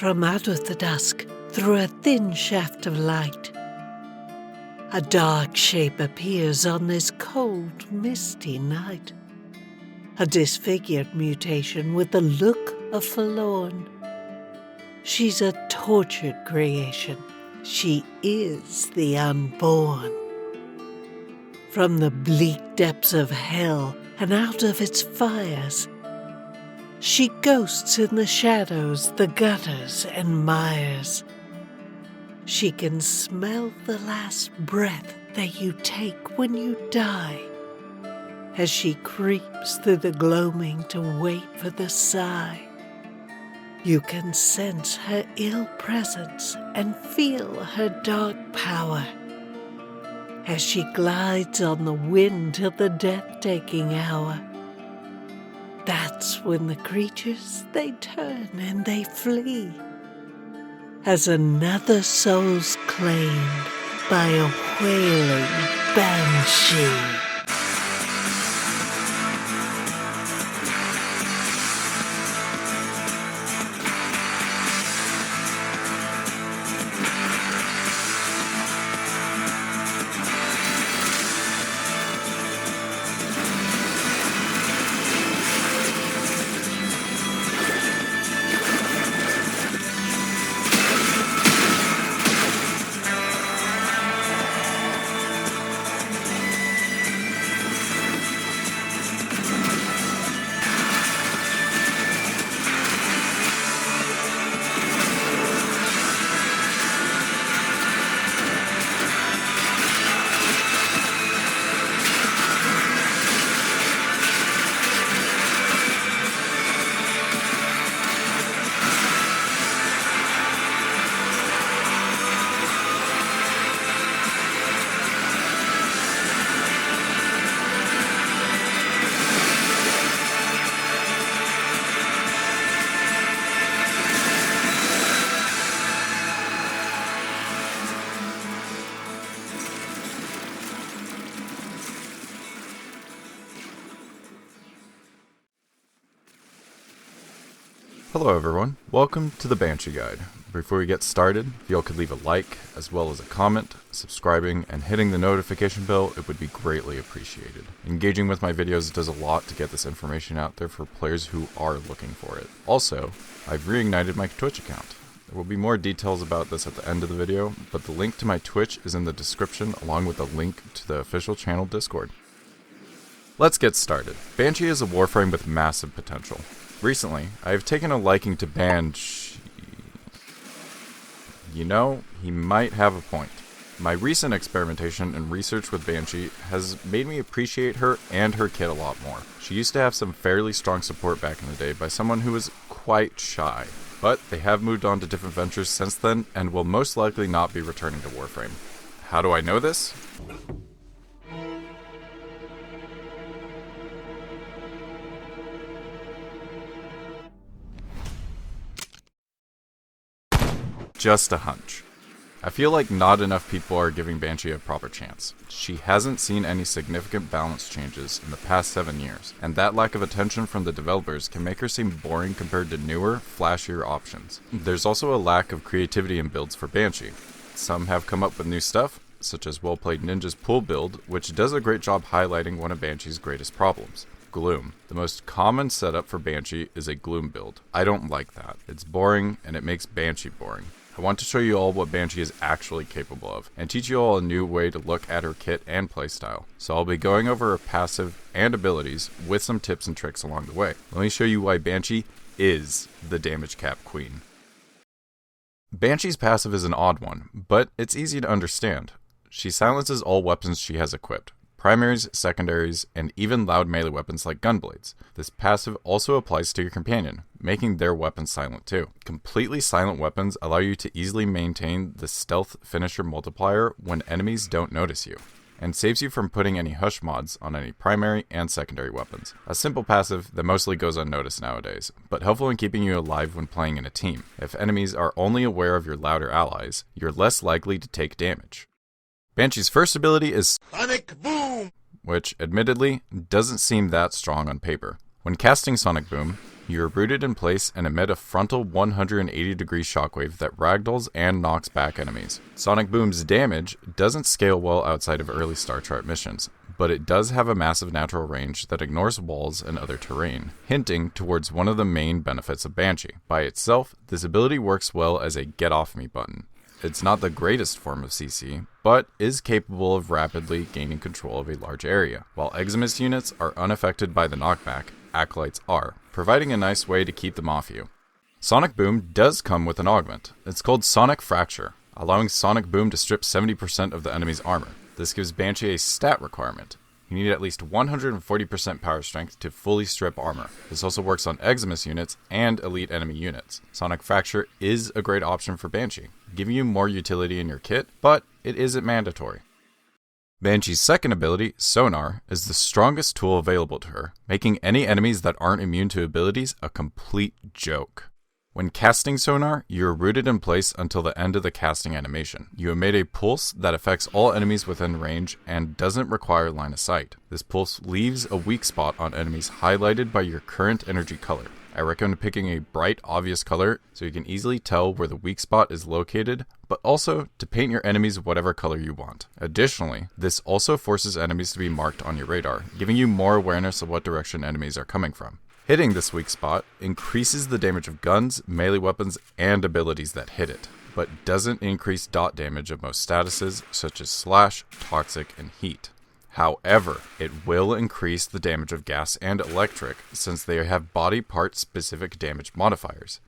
from out of the dusk through a thin shaft of light. A dark shape appears on this cold, misty night. A disfigured mutation with the look of forlorn. She's a tortured creation. She is the unborn. From the bleak depths of hell and out of its fires, she ghosts in the shadows, the gutters and mires. She can smell the last breath that you take when you die, as she creeps through the gloaming to wait for the sigh. You can sense her ill presence and feel her dark power, as she glides on the wind till the death-taking hour. That's when the creatures, they turn and they flee, as another soul's claimed by a wailing banshee. Hello everyone, welcome to the Banshee Guide. Before we get started, if y'all could leave a like, as well as a comment, subscribing, and hitting the notification bell, it would be greatly appreciated. Engaging with my videos does a lot to get this information out there for players who are looking for it. Also, I've reignited my Twitch account. There will be more details about this at the end of the video, but the link to my Twitch is in the description along with a link to the official channel Discord. Let's get started. Banshee is a warframe with massive potential. Recently, I have taken a liking to Banshee. You know, he might have a point. My recent experimentation and research with Banshee has made me appreciate her and her kit a lot more. She used to have some fairly strong support back in the day by someone who was quite shy, but they have moved on to different ventures since then and will most likely not be returning to Warframe. How do I know this? Just a hunch. I feel like not enough people are giving Banshee a proper chance. She hasn't seen any significant balance changes in the past 7 years, and that lack of attention from the developers can make her seem boring compared to newer, flashier options. There's also a lack of creativity in builds for Banshee. Some have come up with new stuff, such as Well-Played Ninja's pool build, which does a great job highlighting one of Banshee's greatest problems. Gloom. The most common setup for Banshee is a Gloom build. I don't like that. It's boring, and it makes Banshee boring. I want to show you all what Banshee is actually capable of, and teach you all a new way to look at her kit and playstyle. So I'll be going over her passive and abilities with some tips and tricks along the way. Let me show you why Banshee is the damage cap queen. Banshee's passive is an odd one, but it's easy to understand. She silences all weapons she has equipped. Primaries, secondaries, and even loud melee weapons like gunblades. This passive also applies to your companion, making their weapons silent too. Completely silent weapons allow you to easily maintain the stealth finisher multiplier when enemies don't notice you, and saves you from putting any hush mods on any primary and secondary weapons. A simple passive that mostly goes unnoticed nowadays, but helpful in keeping you alive when playing in a team. If enemies are only aware of your louder allies, you're less likely to take damage. Banshee's first ability is Sonic Boom, which admittedly doesn't seem that strong on paper. When casting Sonic Boom, You are rooted in place and emit a frontal 180-degree shockwave that ragdolls and knocks back enemies. Sonic Boom's damage doesn't scale well outside of early Star Chart missions, but it does have a massive natural range that ignores walls and other terrain, hinting towards one of the main benefits of Banshee. By itself, this ability works well as a get-off-me button. It's not the greatest form of CC, but is capable of rapidly gaining control of a large area. While Eximus units are unaffected by the knockback, Acolytes are, providing a nice way to keep them off you. Sonic Boom does come with an augment. It's called Sonic Fracture, allowing Sonic Boom to strip 70% of the enemy's armor. This gives Banshee a stat requirement. You need at least 140% power strength to fully strip armor. This also works on Eximus units and elite enemy units. Sonic Fracture is a great option for Banshee, giving you more utility in your kit, but it isn't mandatory. Banshee's second ability, Sonar, is the strongest tool available to her, making any enemies that aren't immune to abilities a complete joke. When casting Sonar, you are rooted in place until the end of the casting animation. You emit a pulse that affects all enemies within range and doesn't require line of sight. This pulse leaves a weak spot on enemies highlighted by your current energy color. I recommend picking a bright, obvious color so you can easily tell where the weak spot is located, but also to paint your enemies whatever color you want. Additionally, this also forces enemies to be marked on your radar, giving you more awareness of what direction enemies are coming from. Hitting this weak spot increases the damage of guns, melee weapons, and abilities that hit it, but doesn't increase dot damage of most statuses such as Slash, Toxic, and Heat. However, it will increase the damage of gas and electric since they have body part specific damage modifiers.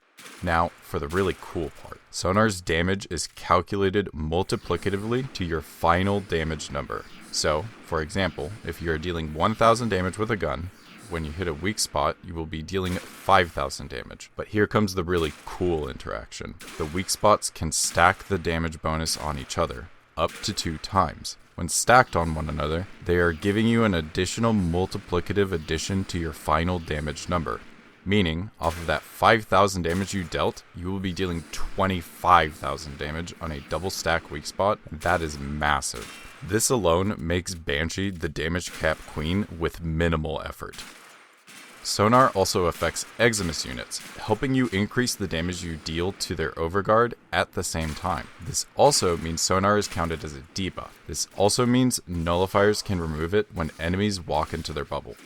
Now, for the really cool part. Sonar's damage is calculated multiplicatively to your final damage number. So, for example, if you are dealing 1000 damage with a gun, when you hit a weak spot, you will be dealing 5,000 damage. But here comes the really cool interaction. The weak spots can stack the damage bonus on each other, up to 2 times. When stacked on one another, they are giving you an additional multiplicative addition to your final damage number. Meaning, off of that 5,000 damage you dealt, you will be dealing 25,000 damage on a double stack weak spot. That is massive. This alone makes Banshee the damage cap queen with minimal effort. Sonar also affects Eximus units, helping you increase the damage you deal to their overguard at the same time. This also means Sonar is counted as a debuff. This also means nullifiers can remove it when enemies walk into their bubble.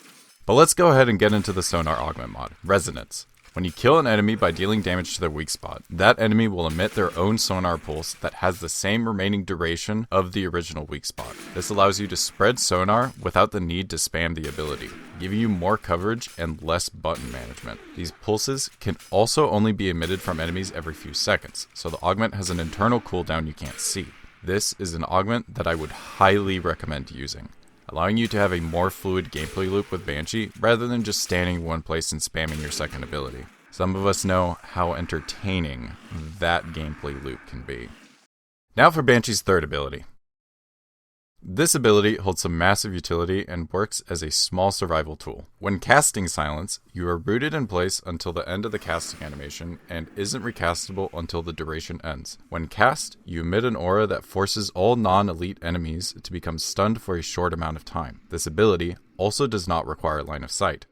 But let's go ahead and get into the Sonar augment mod, Resonance. When you kill an enemy by dealing damage to their weak spot, that enemy will emit their own sonar pulse that has the same remaining duration of the original weak spot. This allows you to spread sonar without the need to spam the ability, giving you more coverage and less button management. These pulses can also only be emitted from enemies every few seconds, so the augment has an internal cooldown you can't see. This is an augment that I would highly recommend using, allowing you to have a more fluid gameplay loop with Banshee rather than just standing in one place and spamming your second ability. Some of us know how entertaining that gameplay loop can be. Now for Banshee's third ability. This ability holds some massive utility and works as a small survival tool. When casting Silence, you are rooted in place until the end of the casting animation and isn't recastable until the duration ends. When cast, you emit an aura that forces all non-elite enemies to become stunned for a short amount of time. This ability also does not require line of sight.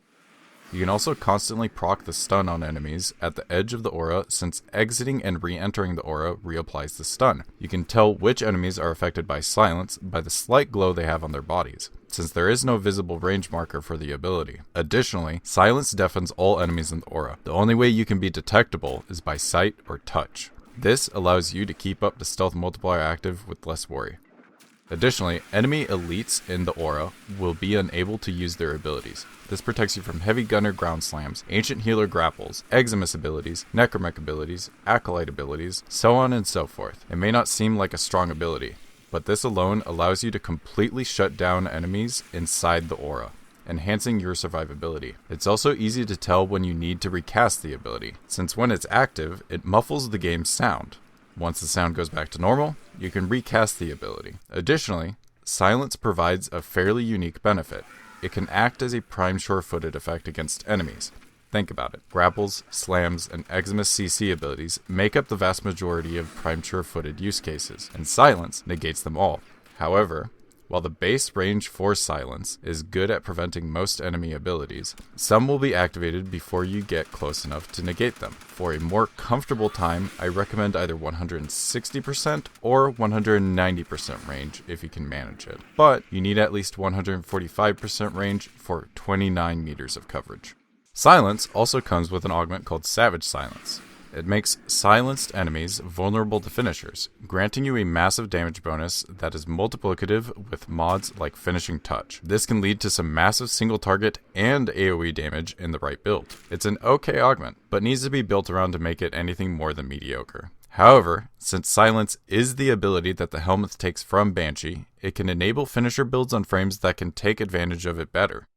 You can also constantly proc the stun on enemies at the edge of the aura since exiting and re-entering the aura reapplies the stun. You can tell which enemies are affected by Silence by the slight glow they have on their bodies, since there is no visible range marker for the ability. Additionally, Silence deafens all enemies in the aura. The only way you can be detectable is by sight or touch. This allows you to keep up the stealth multiplier active with less worry. Additionally, enemy elites in the aura will be unable to use their abilities. This protects you from heavy gunner ground slams, ancient healer grapples, Eximus abilities, necromech abilities, acolyte abilities, so on and so forth. It may not seem like a strong ability, but this alone allows you to completely shut down enemies inside the aura, enhancing your survivability. It's also easy to tell when you need to recast the ability, since when it's active, it muffles the game's sound. Once the sound goes back to normal, you can recast the ability. Additionally, Silence provides a fairly unique benefit. It can act as a prime sure-footed effect against enemies. Think about it. Grapples, slams, and Eximus CC abilities make up the vast majority of prime sure-footed use cases, and Silence negates them all. However, While the base range for Silence is good at preventing most enemy abilities, some will be activated before you get close enough to negate them. For a more comfortable time, I recommend either 160% or 190% range if you can manage it, but you need at least 145% range for 29 meters of coverage. Silence also comes with an augment called Savage Silence. It makes silenced enemies vulnerable to finishers, granting you a massive damage bonus that is multiplicative with mods like Finishing Touch. This can lead to some massive single target and AoE damage in the right build. It's an okay augment, but needs to be built around to make it anything more than mediocre. However, since Silence is the ability that the helmet takes from Banshee, it can enable finisher builds on frames that can take advantage of it better.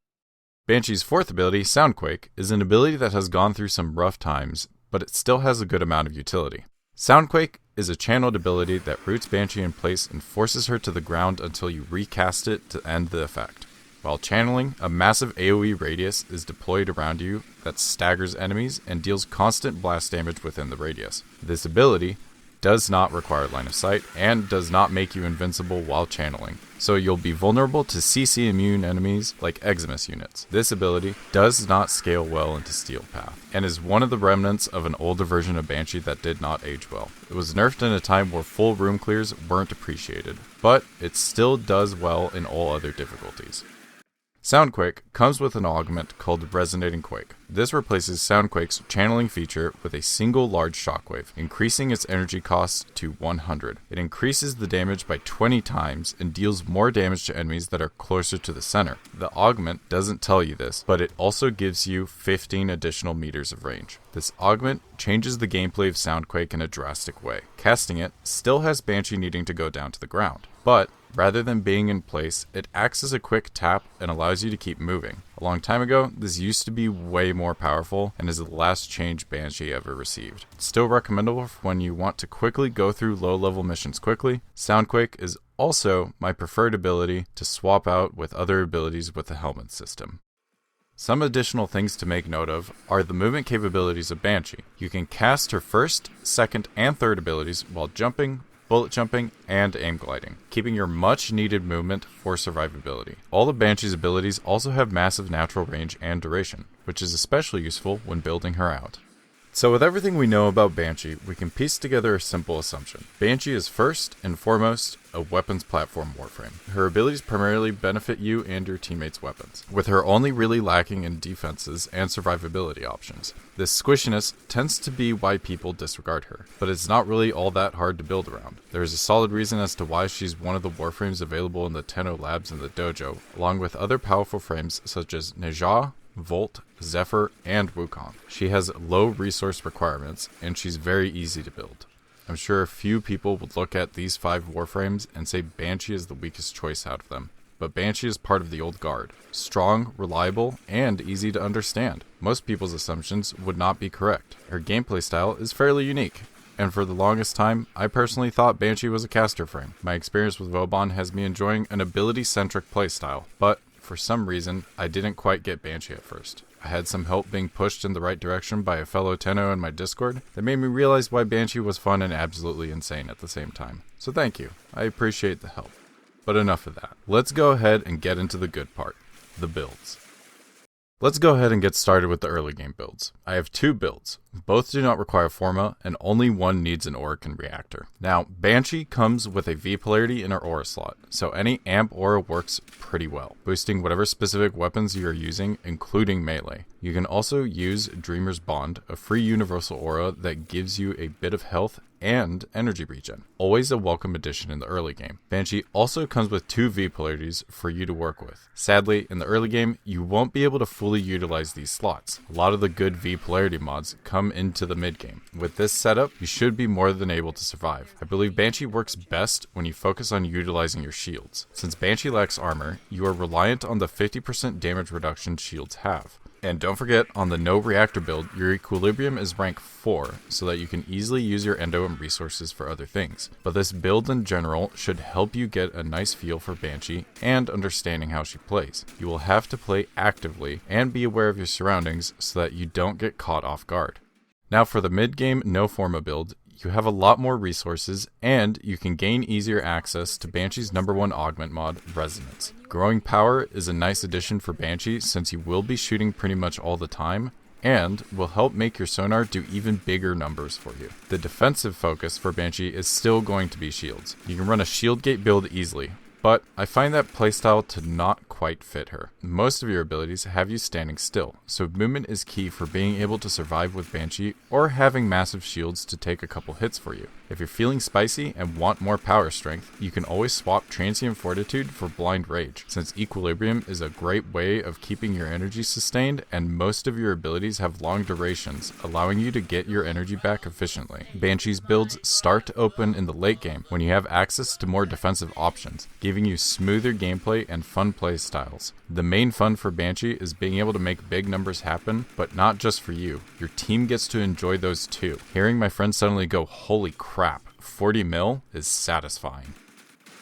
Banshee's fourth ability, Soundquake, is an ability that has gone through some rough times, but it still has a good amount of utility. Soundquake is a channeled ability that roots Banshee in place and forces her to the ground until you recast it to end the effect. While channeling, a massive AoE radius is deployed around you that staggers enemies and deals constant blast damage within the radius. This ability does not require line of sight and does not make you invincible while channeling, so you'll be vulnerable to CC immune enemies like Eximus units. This ability does not scale well into Steel Path, and is one of the remnants of an older version of Banshee that did not age well. It was nerfed in a time where full room clears weren't appreciated, but it still does well in all other difficulties. Soundquake comes with an augment called Resonating Quake. This replaces Soundquake's channeling feature with a single large shockwave, increasing its energy cost to 100. It increases the damage by 20 times and deals more damage to enemies that are closer to the center. The augment doesn't tell you this, but it also gives you 15 additional meters of range. This augment changes the gameplay of Soundquake in a drastic way. Casting it still has Banshee needing to go down to the ground, but rather than being in place, it acts as a quick tap and allows you to keep moving. A long time ago, this used to be way more powerful and is the last change Banshee ever received. It's still recommendable for when you want to quickly go through low-level missions quickly. Soundquake is also my preferred ability to swap out with other abilities with the helmet system. Some additional things to make note of are the movement capabilities of Banshee. You can cast her first, second, and third abilities while jumping, bullet jumping, and aim gliding, keeping your much needed movement for survivability. All of Banshee's abilities also have massive natural range and duration, which is especially useful when building her out. So with everything we know about Banshee, we can piece together a simple assumption. Banshee is first and foremost a weapons platform warframe. Her abilities primarily benefit you and your teammates' weapons, with her only really lacking in defenses and survivability options. This squishiness tends to be why people disregard her, but it's not really all that hard to build around. There is a solid reason as to why she's one of the warframes available in the Tenno labs and the dojo, along with other powerful frames such as Neja, Volt, Zephyr, and Wukong. She has low resource requirements, and she's very easy to build. I'm sure a few people would look at these 5 warframes and say Banshee is the weakest choice out of them, but Banshee is part of the old guard. Strong, reliable, and easy to understand. Most people's assumptions would not be correct. Her gameplay style is fairly unique, and for the longest time, I personally thought Banshee was a caster frame. My experience with Vauban has me enjoying an ability-centric playstyle, but for some reason, I didn't quite get Banshee at first. I had some help being pushed in the right direction by a fellow Tenno in my Discord that made me realize why Banshee was fun and absolutely insane at the same time. So thank you, I appreciate the help. But enough of that. Let's go ahead and get into the good part, the builds. Let's go ahead and get started with the early game builds. I have 2 builds. Both do not require Forma, and only one needs an Orokin reactor. Now, Banshee comes with a V polarity in her aura slot, so any amp aura works pretty well, boosting whatever specific weapons you are using, including melee. You can also use Dreamer's Bond, a free universal aura that gives you a bit of health and energy regen. Always a welcome addition in the early game. Banshee also comes with 2 V polarities for you to work with. Sadly, in the early game, you won't be able to fully utilize these slots. A lot of the good V polarity mods come into the mid game. With this setup, you should be more than able to survive. I believe Banshee works best when you focus on utilizing your shields. Since Banshee lacks armor, you are reliant on the 50% damage reduction shields have. And don't forget, on the no reactor build, your equilibrium is rank 4, so that you can easily use your endo and resources for other things. But this build in general should help you get a nice feel for Banshee and understanding how she plays. You will have to play actively and be aware of your surroundings so that you don't get caught off guard. Now for the mid game no Forma build, you have a lot more resources, and you can gain easier access to Banshee's #1 augment mod, Resonance. Growing power is a nice addition for Banshee since you will be shooting pretty much all the time, and will help make your Sonar do even bigger numbers for you. The defensive focus for Banshee is still going to be shields. You can run a shield gate build easily, but I find that playstyle to not quite fit her. Most of your abilities have you standing still, so movement is key for being able to survive with Banshee or having massive shields to take a couple hits for you. If you're feeling spicy and want more power strength, you can always swap Transient Fortitude for Blind Rage, since Equilibrium is a great way of keeping your energy sustained and most of your abilities have long durations, allowing you to get your energy back efficiently. Banshee's builds start to open in the late game when you have access to more defensive options, giving you smoother gameplay and fun play styles. The main fun for Banshee is being able to make big numbers happen, but not just for you. Your team gets to enjoy those too. Hearing my friends suddenly go, holy crap, 40 mil is satisfying.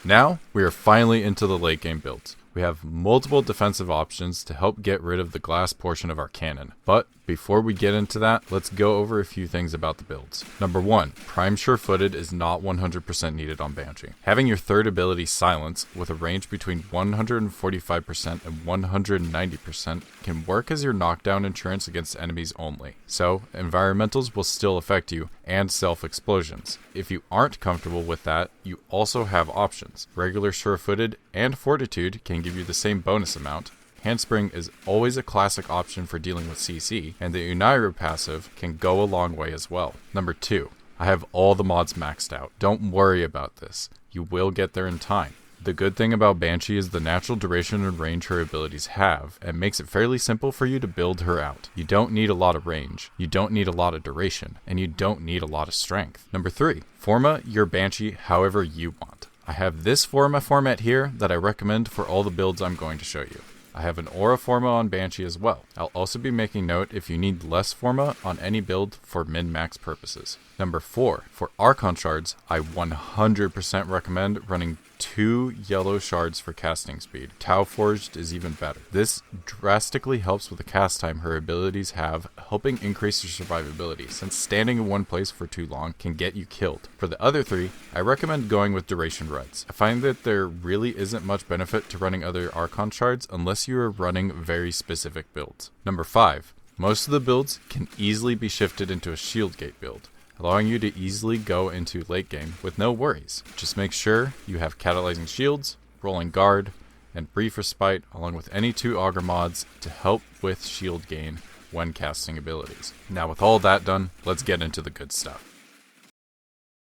Now, we are finally into the late game builds. We have multiple defensive options to help get rid of the glass portion of our cannon. But before we get into that, let's go over a few things about the builds. Number 1, Prime Sure-Footed is not 100% needed on Banshee. Having your third ability Silence with a range between 145% and 190% can work as your knockdown insurance against enemies only. So, environmentals will still affect you, and self-explosions. If you aren't comfortable with that, you also have options. Regular Sure-Footed and Fortitude can give you the same bonus amount. Handspring is always a classic option for dealing with CC, and the Unairu passive can go a long way as well. Number 2, I have all the mods maxed out. Don't worry about this. You will get there in time. The good thing about Banshee is the natural duration and range her abilities have, and makes it fairly simple for you to build her out. You don't need a lot of range, you don't need a lot of duration, and you don't need a lot of strength. Number 3, forma your Banshee however you want. I have this forma format here that I recommend for all the builds I'm going to show you. I have an Aura Forma on Banshee as well. I'll also be making note if you need less Forma on any build for min-max purposes. Number 4, for Archon shards, I 100% recommend running 2 yellow shards for casting speed. Tau Forged is even better. This drastically helps with the cast time her abilities have, helping increase your survivability, since standing in one place for too long can get you killed. For the other 3, I recommend going with duration reds. I find that there really isn't much benefit to running other Archon shards unless you are running very specific builds. Number 5, most of the builds can easily be shifted into a shield gate build, allowing you to easily go into late game with no worries. Just make sure you have catalyzing shields, rolling guard, and brief respite along with any 2 augur mods to help with shield gain when casting abilities. Now with all that done, let's get into the good stuff.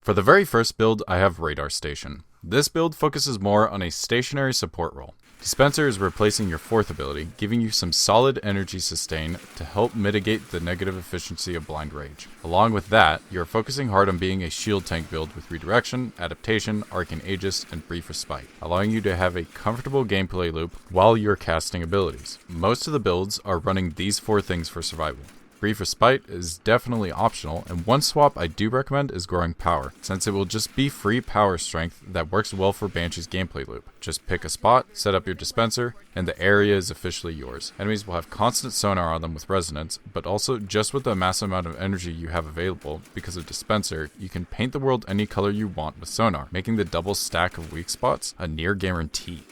For the very first build, I have Radar Station. This build focuses more on a stationary support role. Dispenser is replacing your 4th ability, giving you some solid energy sustain to help mitigate the negative efficiency of Blind Rage. Along with that, you're focusing hard on being a shield tank build with redirection, adaptation, arcane aegis, and brief respite, allowing you to have a comfortable gameplay loop while you're casting abilities. Most of the builds are running these 4 things for survival. Brief Respite is definitely optional, and one swap I do recommend is Growing Power, since it will just be free power strength that works well for Banshee's gameplay loop. Just pick a spot, set up your dispenser, and the area is officially yours. Enemies will have constant sonar on them with resonance, but also just with the massive amount of energy you have available because of dispenser, you can paint the world any color you want with sonar, making the double stack of weak spots a near guarantee.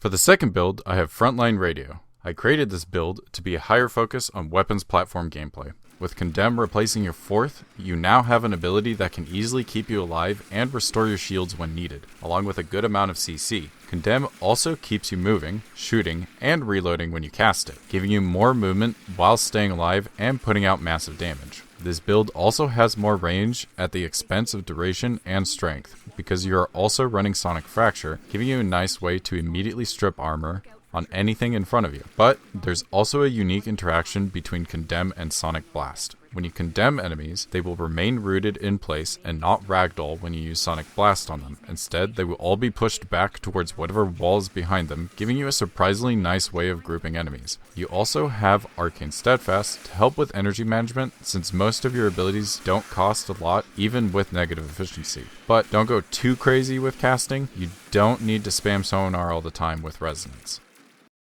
For the second build, I have Frontline Radio. I created this build to be a higher focus on weapons platform gameplay. With Condemn replacing your 4th, you now have an ability that can easily keep you alive and restore your shields when needed, along with a good amount of CC. Condemn also keeps you moving, shooting, and reloading when you cast it, giving you more movement while staying alive and putting out massive damage. This build also has more range at the expense of duration and strength, because you are also running Sonic Fracture, giving you a nice way to immediately strip armor on anything in front of you. But there's also a unique interaction between Condemn and Sonic Blast. When you condemn enemies, they will remain rooted in place and not ragdoll when you use Sonic Blast on them. Instead, they will all be pushed back towards whatever wall is behind them, giving you a surprisingly nice way of grouping enemies. You also have Arcane Steadfast to help with energy management, since most of your abilities don't cost a lot, even with negative efficiency. But don't go too crazy with casting. You don't need to spam Sonar all the time with Resonance.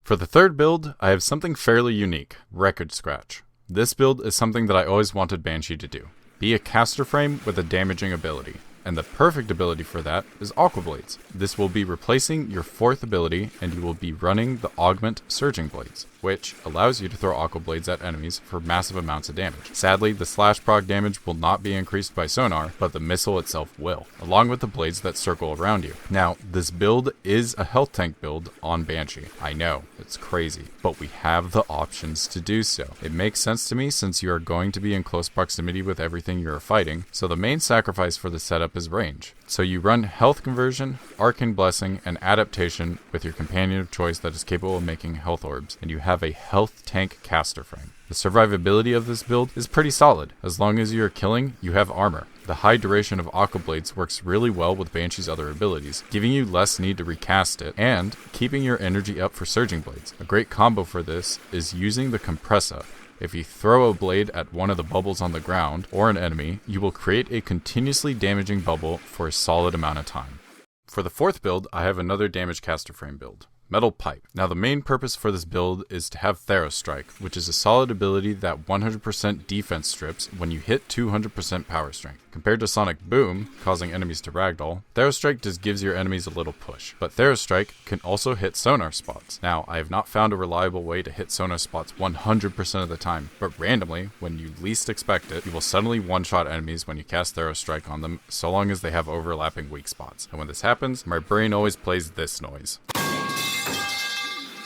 For the third build, I have something fairly unique, Record Scratch. This build is something that I always wanted Banshee to do. Be a caster frame with a damaging ability. And the perfect ability for that is Aqua Blades. This will be replacing your 4th ability, and you will be running the Augment Surging Blades, which allows you to throw Aqua Blades at enemies for massive amounts of damage. Sadly, the slash proc damage will not be increased by Sonar, but the missile itself will, along with the blades that circle around you. Now, this build is a health tank build on Banshee. I know, it's crazy, but we have the options to do so. It makes sense to me since you are going to be in close proximity with everything you are fighting, so the main sacrifice for the setup is range. So you run Health Conversion, Arcane Blessing, and Adaptation with your companion of choice that is capable of making health orbs, and you have a health tank caster frame. The survivability of this build is pretty solid. As long as you are killing, you have armor. The high duration of Aqua Blades works really well with Banshee's other abilities, giving you less need to recast it, and keeping your energy up for Surging Blades. A great combo for this is using the Compressa. If you throw a blade at one of the bubbles on the ground, or an enemy, you will create a continuously damaging bubble for a solid amount of time. For the 4th build, I have another damage caster frame build. Metal Pipe. Now the main purpose for this build is to have Theros Strike, which is a solid ability that 100% defense strips when you hit 200% power strength. Compared to Sonic Boom, causing enemies to ragdoll, Theros Strike just gives your enemies a little push. But Theros Strike can also hit Sonar spots. Now, I have not found a reliable way to hit Sonar spots 100% of the time, but randomly, when you least expect it, you will suddenly one-shot enemies when you cast Theros Strike on them, so long as they have overlapping weak spots. And when this happens, my brain always plays this noise.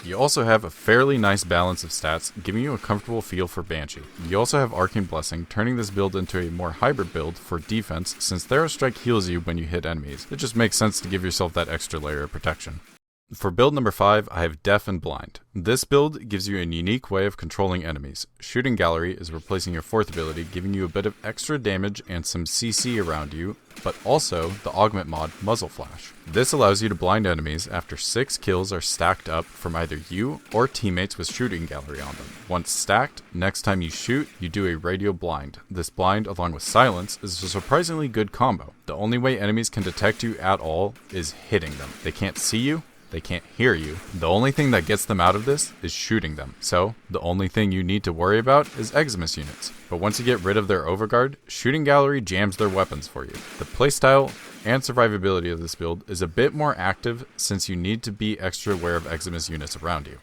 You also have a fairly nice balance of stats, giving you a comfortable feel for Banshee. You also have Arcane Blessing, turning this build into a more hybrid build for defense, since Theros Strike heals you when you hit enemies. It just makes sense to give yourself that extra layer of protection. For build number 5, I have Deaf and Blind. This build gives you a unique way of controlling enemies. Shooting Gallery is replacing your 4th ability, giving you a bit of extra damage and some CC around you, but also the augment mod Muzzle Flash. This allows you to blind enemies after 6 kills are stacked up from either you or teammates with Shooting Gallery on them. Once stacked, next time you shoot, you do a radio blind. This blind, along with silence, is a surprisingly good combo. The only way enemies can detect you at all is hitting them. They can't see you, they can't hear you. The only thing that gets them out of this is shooting them. So, the only thing you need to worry about is Eximus units. But once you get rid of their overguard, Shooting Gallery jams their weapons for you. The playstyle and survivability of this build is a bit more active since you need to be extra aware of Eximus units around you.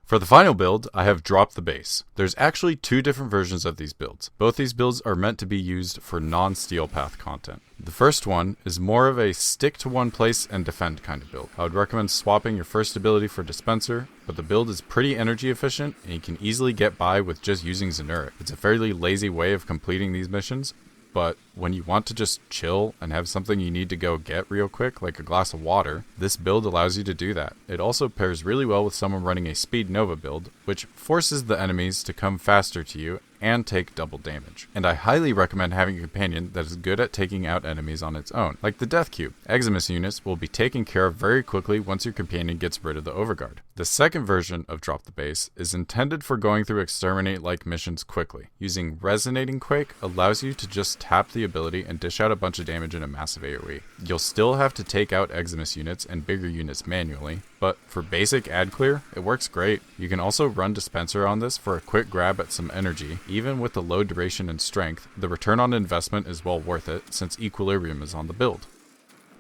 For the final build, I have Drop the Base. There's actually 2 different versions of these builds. Both these builds are meant to be used for non-Steel Path content. The first one is more of a stick to one place and defend kind of build. I would recommend swapping your first ability for Dispenser, but the build is pretty energy efficient and you can easily get by with just using Xenuric. It's a fairly lazy way of completing these missions, but when you want to just chill and have something you need to go get real quick, like a glass of water, this build allows you to do that. It also pairs really well with someone running a Speed Nova build, which forces the enemies to come faster to you and take double damage. And I highly recommend having a companion that is good at taking out enemies on its own, like the Death Cube. Eximus units will be taken care of very quickly once your companion gets rid of the overguard. The second version of Drop the Base is intended for going through Exterminate-like missions quickly. Using Resonating Quake allows you to just tap the ability and dish out a bunch of damage in a massive AoE. You'll still have to take out Eximus units and bigger units manually, but for basic ad clear, it works great. You can also run Dispenser on this for a quick grab at some energy. Even with the low duration and strength, the return on investment is well worth it since Equilibrium is on the build.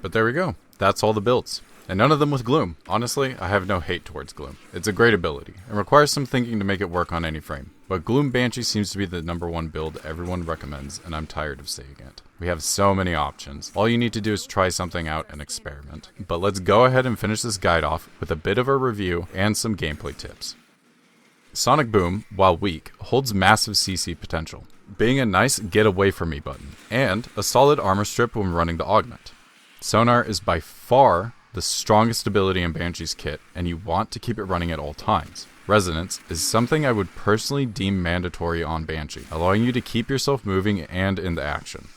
But there we go, that's all the builds. And none of them with Gloom. Honestly, I have no hate towards Gloom. It's a great ability, and requires some thinking to make it work on any frame. But Gloom Banshee seems to be the #1 build everyone recommends, and I'm tired of saying it. We have so many options. All you need to do is try something out and experiment. But let's go ahead and finish this guide off with a bit of a review and some gameplay tips. Sonic Boom, while weak, holds massive CC potential, being a nice get away from me button, and a solid armor strip when running the augment. Sonar is by far the strongest ability in Banshee's kit, and you want to keep it running at all times. Resonance is something I would personally deem mandatory on Banshee, allowing you to keep yourself moving and in the action.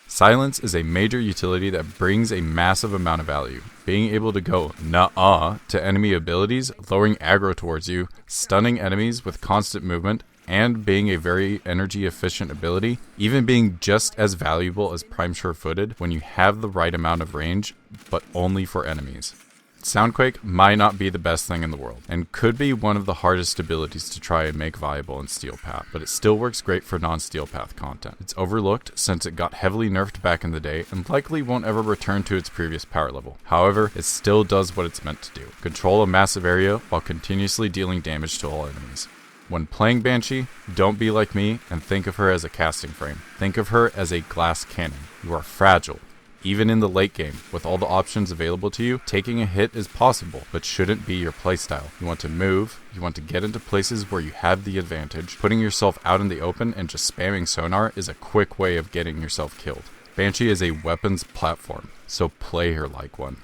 Silence is a major utility that brings a massive amount of value. Being able to go nuh-uh to enemy abilities, lowering aggro towards you, stunning enemies with constant movement, and being a very energy efficient ability, even being just as valuable as Prime Sure-Footed when you have the right amount of range, but only for enemies. Soundquake might not be the best thing in the world, and could be one of the hardest abilities to try and make viable in Steel Path, but it still works great for non-Steel Path content. It's overlooked since it got heavily nerfed back in the day, and likely won't ever return to its previous power level. However, it still does what it's meant to do. Control a massive area while continuously dealing damage to all enemies. When playing Banshee, don't be like me and think of her as a casting frame. Think of her as a glass cannon. You are fragile. Even in the late game, with all the options available to you, taking a hit is possible, but shouldn't be your playstyle. You want to move, you want to get into places where you have the advantage. Putting yourself out in the open and just spamming Sonar is a quick way of getting yourself killed. Banshee is a weapons platform, so play her like one.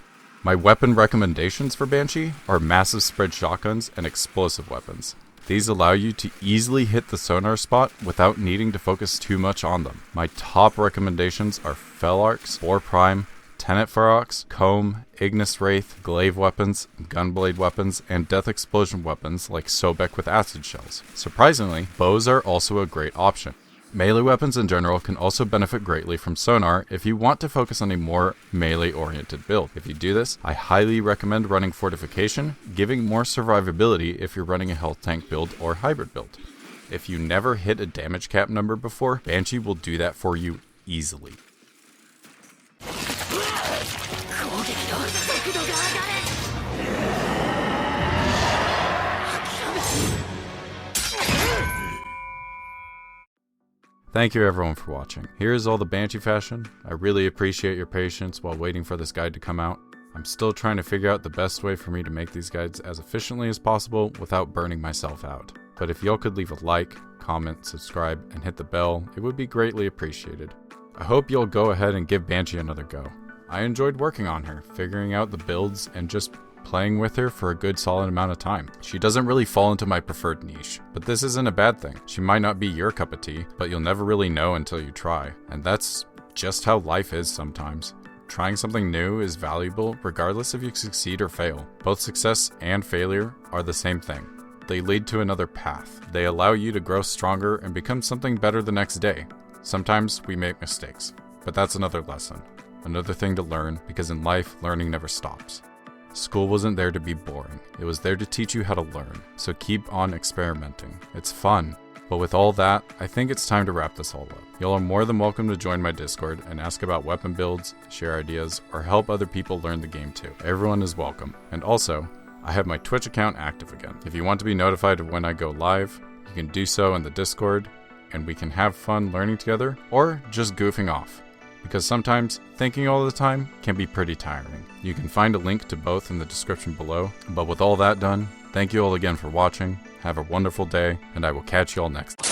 My weapon recommendations for Banshee are massive spread shotguns and explosive weapons. These allow you to easily hit the Sonar spot without needing to focus too much on them. My top recommendations are Fel Arcs, Boar Prime, Tenet Ferox, Comb, Ignis Wraith, Glaive weapons, Gunblade weapons, and Death Explosion weapons like Sobek with acid shells. Surprisingly, bows are also a great option. Melee weapons in general can also benefit greatly from Sonar if you want to focus on a more melee-oriented build. If you do this, I highly recommend running Fortification, giving more survivability if you're running a health tank build or hybrid build. If you never hit a damage cap number before, Banshee will do that for you easily. Thank you everyone for watching. Here is all the Banshee fashion. I really appreciate your patience while waiting for this guide to come out. I'm still trying to figure out the best way for me to make these guides as efficiently as possible without burning myself out. But if y'all could leave a like, comment, subscribe, and hit the bell, it would be greatly appreciated. I hope you'll go ahead and give Banshee another go. I enjoyed working on her, figuring out the builds, and just playing with her for a good solid amount of time. She doesn't really fall into my preferred niche, but this isn't a bad thing. She might not be your cup of tea, but you'll never really know until you try. And that's just how life is sometimes. Trying something new is valuable regardless if you succeed or fail. Both success and failure are the same thing. They lead to another path. They allow you to grow stronger and become something better the next day. Sometimes we make mistakes, but that's another lesson. Another thing to learn, because in life, learning never stops. School wasn't there to be boring. It was there to teach you how to learn. So keep on experimenting. It's fun. But with all that, I think it's time to wrap this all up. Y'all are more than welcome to join my Discord and ask about weapon builds, share ideas, or help other people learn the game too. Everyone is welcome. And also, I have my Twitch account active again. If you want to be notified of when I go live, you can do so in the Discord, and we can have fun learning together, or just goofing off. Because sometimes thinking all the time can be pretty tiring. You can find a link to both in the description below. But with all that done, thank you all again for watching. Have a wonderful day, and I will catch you all next time.